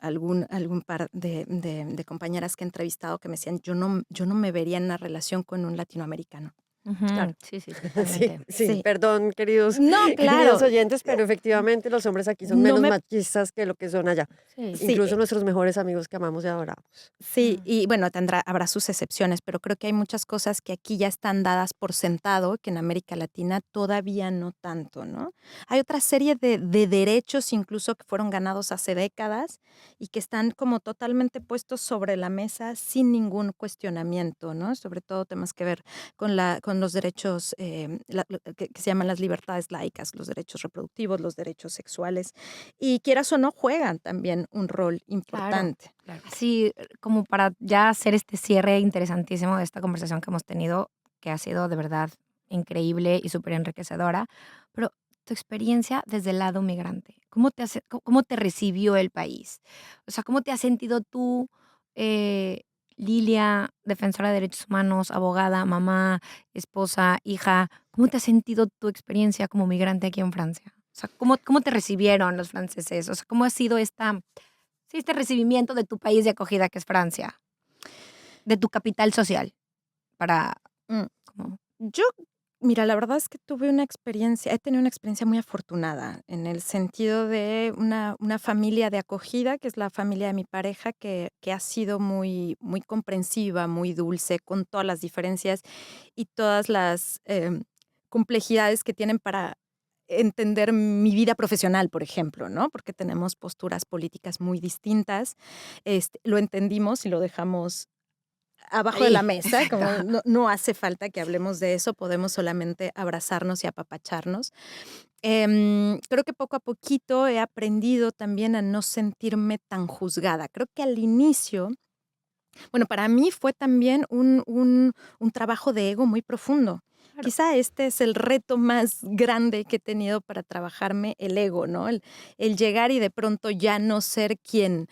algún par de compañeras que he entrevistado que me decían, yo no me vería en una relación con un latinoamericano. Ujú, Claro. sí, sí, Sí, totalmente. sí, Sí. perdón, queridos, No, queridos claro. oyentes, pero efectivamente los hombres aquí son No menos me machistas que lo que son allá. Sí. Sí, Incluso nuestros mejores amigos que amamos y adoramos. sí, Mm, y bueno, habrá sus excepciones, pero creo que hay muchas cosas que aquí ya están dadas por sentado, que en América Latina todavía no tanto, ¿no? Hay otra serie de derechos incluso que fueron ganados hace décadas y que están como totalmente puestos sobre la mesa sin ningún cuestionamiento, ¿no? Sobre todo temas que ver con los derechos que se llaman las libertades laicas, los derechos reproductivos, los derechos sexuales, y quieras o no, juegan también un rol claro, importante. claro. Así como para ya hacer este cierre interesantísimo de esta conversación que hemos tenido, que ha sido de verdad increíble y súper enriquecedora, pero tu experiencia desde el lado migrante. ¿Cómo te recibió el país? O sea, ¿cómo te has sentido tú, eh, Lilia, defensora de derechos humanos, abogada, mamá, esposa, hija? ¿Cómo te has sentido tu experiencia como migrante aquí en Francia? O sea, ¿cómo te recibieron los franceses? O sea, ¿cómo ha sido sí, este recibimiento de tu país de acogida que es Francia? De tu capital social, para Mm, como Yo, mira, la verdad es que he tenido una experiencia muy afortunada en el sentido de una familia de acogida, que es la familia de mi pareja, que ha sido muy, muy comprensiva, muy dulce, con todas las diferencias y todas las complejidades que tienen para entender mi vida profesional, por ejemplo, ¿no? Porque tenemos posturas políticas muy distintas. Lo entendimos y lo dejamos abajo de la ahí, mesa, exacto. como no hace falta que hablemos de eso, podemos solamente abrazarnos y apapacharnos. Creo que poco a poquito he aprendido también a no sentirme tan juzgada. Creo que al inicio, bueno, para mí fue también un trabajo de ego muy profundo. Claro. Quizá este es el reto más grande que he tenido para trabajarme el ego, ¿no? El llegar y de pronto ya no ser quien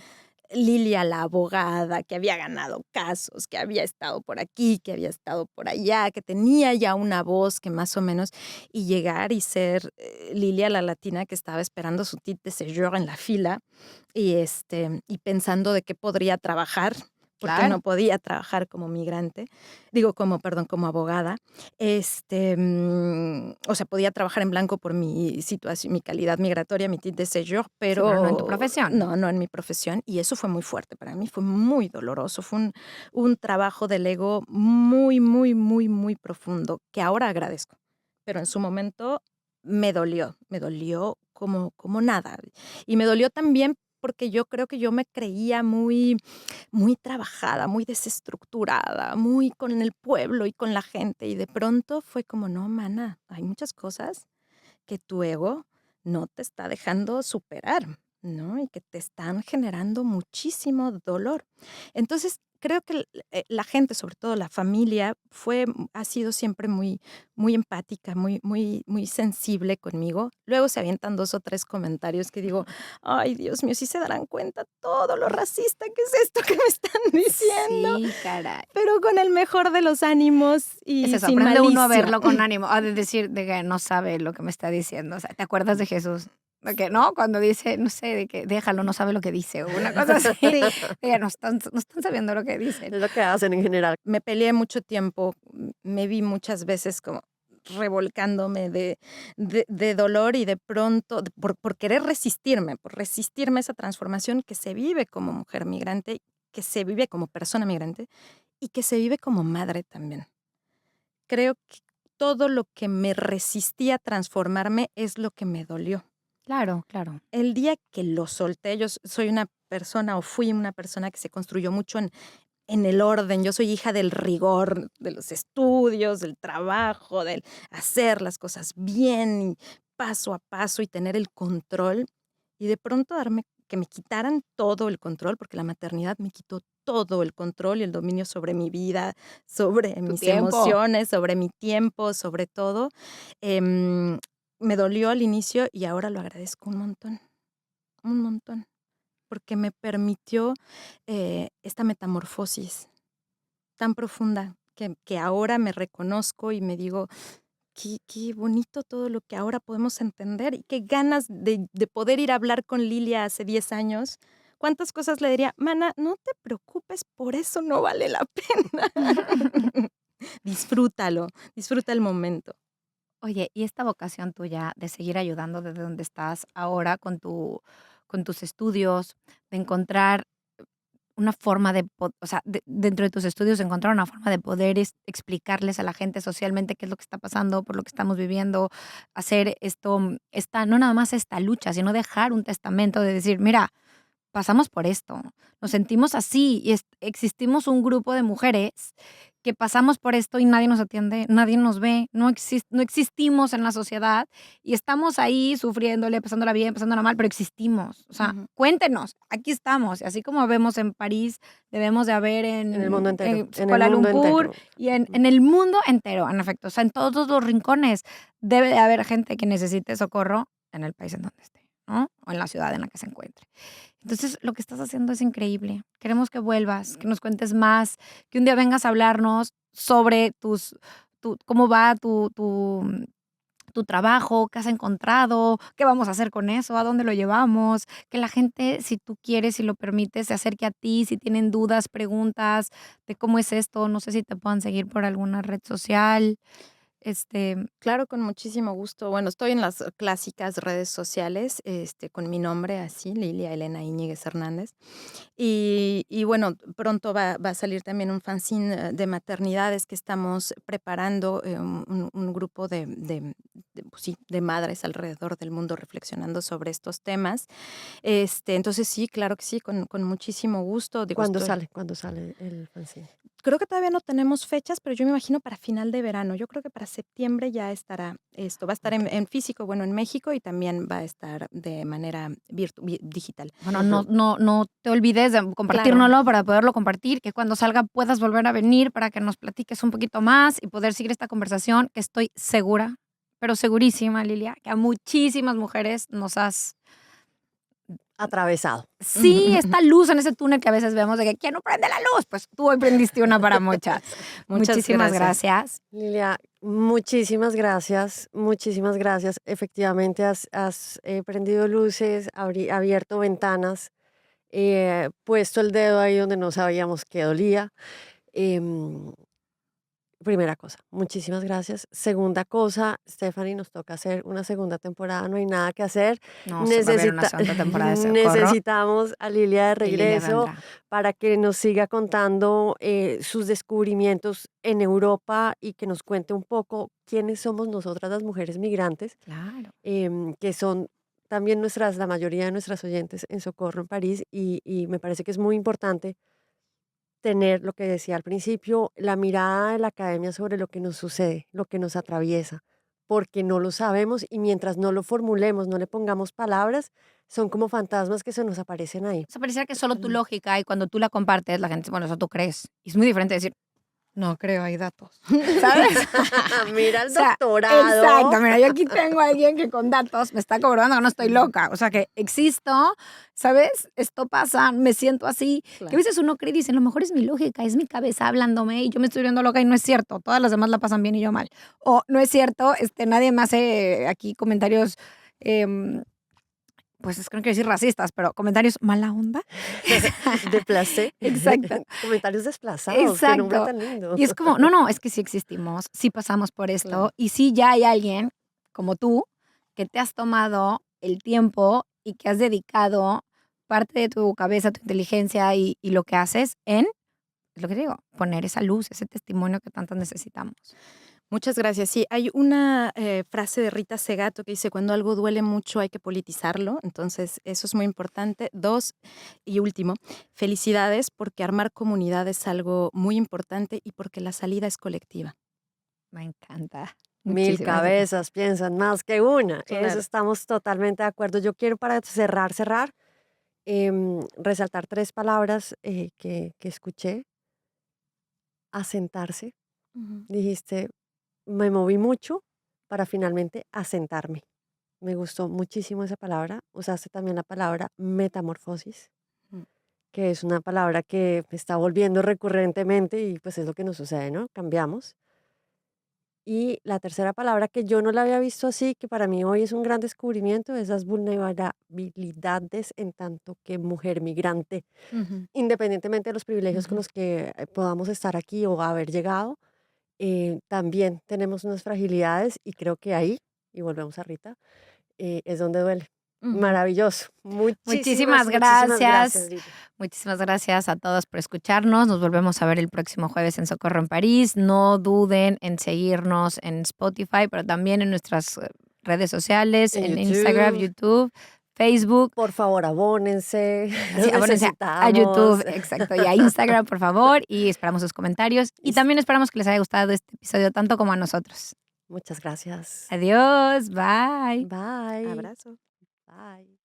Lilia, la abogada, que había ganado casos, que había estado por aquí, que había estado por allá, que tenía ya una voz que más o menos, y llegar y ser Lilia, la latina que estaba esperando su titre de séjour en la fila y pensando de qué podría trabajar, porque no Claro. podía trabajar como migrante, perdón, como abogada. O sea, podía trabajar en blanco por mi situación, mi calidad migratoria, mi titre de séjour, Sí, pero no en tu pero profesión. no en mi profesión. Y eso fue muy fuerte para mí, fue muy doloroso, fue un trabajo del ego muy, muy, muy, muy profundo, que ahora agradezco. Pero en su momento me dolió como nada. Y me dolió también porque yo creo que yo me creía muy, muy trabajada, muy desestructurada, muy con el pueblo y con la gente. Y de pronto fue como, no, mana, hay muchas cosas que tu ego no te está dejando superar, ¿no? Y que te están generando muchísimo dolor. Entonces, creo que la gente, sobre todo la familia, ha sido siempre muy, muy empática, muy, muy, muy sensible conmigo. Luego se avientan 2 o 3 comentarios que digo: "Ay, Dios mío, sí se darán cuenta todo lo racista que es esto que me están diciendo", Sí, caray. pero con el mejor de los ánimos Es y eso, sin aprende uno a malicia. verlo con ánimo, a de decir de que no sabe lo que me está diciendo. O sea, ¿te acuerdas de Jesús? De que, ¿no? Cuando dice, no sé, de que déjalo, no sabe lo que dice, o una cosa así. Sí. De que no están sabiendo lo que dicen. Es lo que hacen en general. Me peleé mucho tiempo, me vi muchas veces como revolcándome de dolor y de pronto, por querer resistirme, por resistirme a esa transformación que se vive como mujer migrante, que se vive como persona migrante y que se vive como madre también. Creo que todo lo que me resistía a transformarme es lo que me dolió. Claro, claro. El día que lo solté, soy una persona o fui una persona que se construyó mucho en el orden. Yo soy hija del rigor, de los estudios, del trabajo, del hacer las cosas bien y paso a paso y tener el control. Y de pronto que me quitaran todo el control, porque la maternidad me quitó todo el control y el dominio sobre mi vida, sobre Tu mis tiempo. emociones, sobre mi tiempo, sobre todo. Em, Me dolió al inicio y ahora lo agradezco un montón, porque me permitió esta metamorfosis tan profunda que ahora me reconozco y me digo, qué bonito todo lo que ahora podemos entender y qué ganas de poder ir a hablar con Lilia hace 10 años. ¿Cuántas cosas le diría? Mana, no te preocupes, por eso no vale la pena. Disfrútalo, disfruta el momento. Oye, y esta vocación tuya de seguir ayudando desde donde estás ahora con tus estudios, de encontrar una forma o sea, dentro de tus estudios, encontrar una forma de poder explicarles a la gente socialmente qué es lo que está pasando, por lo que estamos viviendo, hacer esto, no nada más esta lucha, sino dejar un testamento de decir, mira, pasamos por esto, nos sentimos así y existimos un grupo de mujeres que pasamos por esto y nadie nos atiende, nadie nos ve, no existimos en la sociedad y estamos ahí sufriéndole, pasándola bien, pasándola mal, pero existimos. O sea, cuéntenos, aquí estamos. Y así como vemos en París, debemos de haber En el mundo entero. en En el Kuala mundo Lumpur entero. y en el mundo entero, en efecto. O sea, en todos los rincones debe de haber gente que necesite socorro en el país en donde esté, ¿no? O en la ciudad en la que se encuentre. Entonces, lo que estás haciendo es increíble. Queremos que vuelvas, que nos cuentes más, que un día vengas a hablarnos sobre cómo va tu trabajo, qué has encontrado, qué vamos a hacer con eso, a dónde lo llevamos. Que la gente, si tú quieres, si lo permites, se acerque a ti, si tienen dudas, preguntas de cómo es esto. No sé si te puedan seguir por alguna red social. Claro, con muchísimo gusto. Bueno, estoy en las clásicas redes sociales, con mi nombre así, Lilia Elena Íñiguez Hernández. Y bueno, pronto va a salir también un fanzine de maternidades que estamos preparando, un grupo pues sí, de madres alrededor del mundo reflexionando sobre estos temas. Entonces sí, claro que sí, con muchísimo gusto. Digo, ¿Cuándo estoy sale? ¿Cuándo sale el fanzine? Creo que todavía no tenemos fechas, pero yo me imagino para final de verano. Yo creo que para septiembre ya estará esto. Va a estar Ok. en físico, bueno, en México, y también va a estar de manera digital. Bueno, Ujú. no te olvides de Claro. compartírnoslo para poderlo compartir, que cuando salga puedas volver a venir para que nos platiques un poquito más y poder seguir esta conversación, que estoy segura, pero segurísima, Lilia, que a muchísimas mujeres nos has... Atravesado. Sí, esta luz en ese túnel que a veces vemos de que ¿quién no prende la luz? Pues tú hoy prendiste una para muchas. Muchas Muchísimas gracias. gracias. Lilia, muchísimas gracias, muchísimas gracias. Efectivamente has prendido luces, abierto ventanas, puesto el dedo ahí donde no sabíamos que dolía. Em, Primera cosa, muchísimas gracias. Segunda cosa, Stephanie, nos toca hacer una segunda temporada, no hay nada que hacer. No, se va a ver una segunda temporada de Socorro Necesitamos a Lilia de y Lilia regreso vendrá. para que nos siga contando sus descubrimientos en Europa y que nos cuente un poco quiénes somos nosotras las mujeres migrantes, Claro. que son también la mayoría de nuestras oyentes en Socorro en París y me parece que es muy importante tener lo que decía al principio, la mirada de la academia sobre lo que nos sucede, lo que nos atraviesa, porque no lo sabemos y mientras no lo formulemos, no le pongamos palabras, son como fantasmas que se nos aparecen ahí. O sea, pareciera que es solo tu Totalmente. lógica y cuando tú la compartes, la gente dice, bueno, eso tú crees. Y es muy diferente decir, no creo, hay datos. ¿Sabes? Mira O el sea, doctorado. exacto. Mira, yo aquí tengo a alguien que con datos me está comprobando que no estoy loca. O sea, que existo, ¿sabes? Esto pasa, me siento así. Que a Claro. veces uno cree y dice, a lo mejor es mi lógica, es mi cabeza hablándome y yo me estoy viendo loca y no es cierto. Todas las demás la pasan bien y yo mal. O no es cierto, nadie me hace aquí comentarios... pues es que no quiero decir racistas, pero comentarios mala onda. De placer. Exacto. Comentarios desplazados, qué nombre Exacto. tan lindo. Y es como, no, es que sí existimos, sí pasamos por esto Claro. y sí ya hay alguien como tú que te has tomado el tiempo y que has dedicado parte de tu cabeza, tu inteligencia y lo que haces en, es lo que digo, poner esa luz, ese testimonio que tanto necesitamos. Muchas gracias. Sí, hay una frase de Rita Segato que dice, cuando algo duele mucho hay que politizarlo. Entonces, eso es muy importante. 2, y último, felicidades porque armar comunidad es algo muy importante y porque la salida es colectiva. Me encanta. 1000 Muchísimas gracias. cabezas piensan más que una. Eso Claro. estamos totalmente de acuerdo. Yo quiero para cerrar, resaltar 3 palabras que escuché. Asentarse. Ujú. Dijiste, me moví mucho para finalmente asentarme. Me gustó muchísimo esa palabra. Usaste también la palabra metamorfosis, Mm. que es una palabra que me está volviendo recurrentemente y pues es lo que nos sucede, ¿no? Cambiamos. Y la tercera palabra que yo no la había visto así, que para mí hoy es un gran descubrimiento, esas vulnerabilidades en tanto que mujer migrante, Ujú. independientemente de los privilegios con Ujú. los que podamos estar aquí o haber llegado, también tenemos unas fragilidades y creo que ahí, y volvemos a Rita, es donde duele. Ujú. Maravilloso. Muchísimas, Muchísimas muchísimas gracias, gracias. Lilia. Muchísimas gracias a todos por escucharnos. Nos volvemos a ver el próximo jueves en Socorro en París. No duden en seguirnos en Spotify, pero también en nuestras redes sociales, En en Instagram, YouTube. YouTube, Facebook. Por favor, abónense. Sí, abónense a YouTube, exacto, y a Instagram, por favor, y esperamos sus comentarios. Y también esperamos que les haya gustado este episodio tanto como a nosotros. Muchas gracias. Adiós, bye. Bye. Abrazo. Bye.